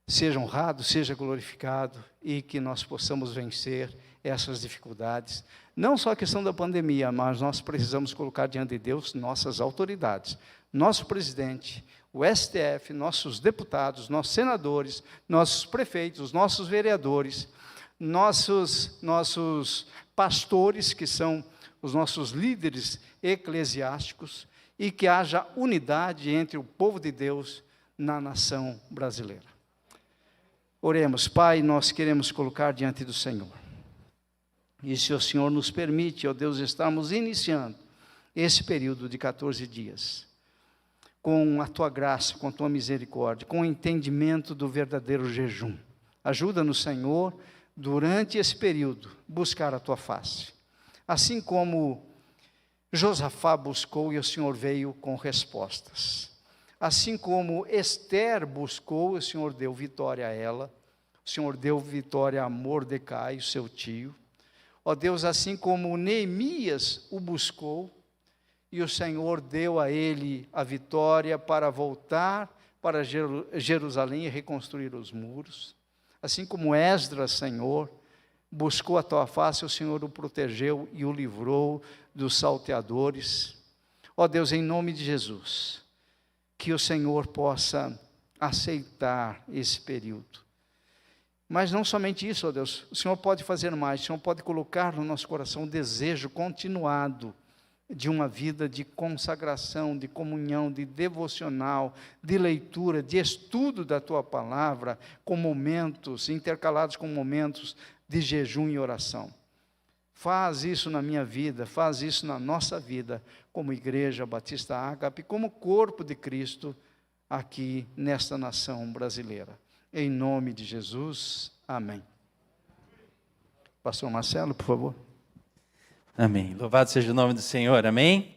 seja honrado, seja glorificado e que nós possamos vencer essas dificuldades. Não só a questão da pandemia, mas nós precisamos colocar diante de Deus nossas autoridades, nosso presidente, o STF, nossos deputados, nossos senadores, nossos prefeitos, nossos vereadores, nossos pastores, que são os nossos líderes eclesiásticos, e que haja unidade entre o povo de Deus na nação brasileira. Oremos. Pai, nós queremos colocar diante do Senhor. E se o Senhor nos permite, ó Deus, estamos iniciando esse período de 14 dias, com a Tua graça, com a Tua misericórdia, com o entendimento do verdadeiro jejum. Ajuda-nos, Senhor, durante esse período, buscar a Tua face. Assim como Josafá buscou e o Senhor veio com respostas. Assim como Esther buscou, o Senhor deu vitória a ela. O Senhor deu vitória a Mordecai, seu tio. Ó Deus, assim como Neemias o buscou, e o Senhor deu a ele a vitória para voltar para Jerusalém e reconstruir os muros. Assim como Esdras, Senhor, buscou a Tua face, o Senhor o protegeu e o livrou dos salteadores. Ó Deus, em nome de Jesus, que o Senhor possa aceitar esse período. Mas não somente isso, ó Deus, o Senhor pode fazer mais, o Senhor pode colocar no nosso coração um desejo continuado de uma vida de consagração, de comunhão, de devocional, de leitura, de estudo da Tua palavra, com momentos intercalados com momentos de jejum e oração. Faz isso na minha vida, faz isso na nossa vida, como Igreja Batista Ágape, como corpo de Cristo aqui nesta nação brasileira. Em nome de Jesus, amém. Pastor Marcelo, por favor. Amém. Louvado seja o nome do Senhor, amém?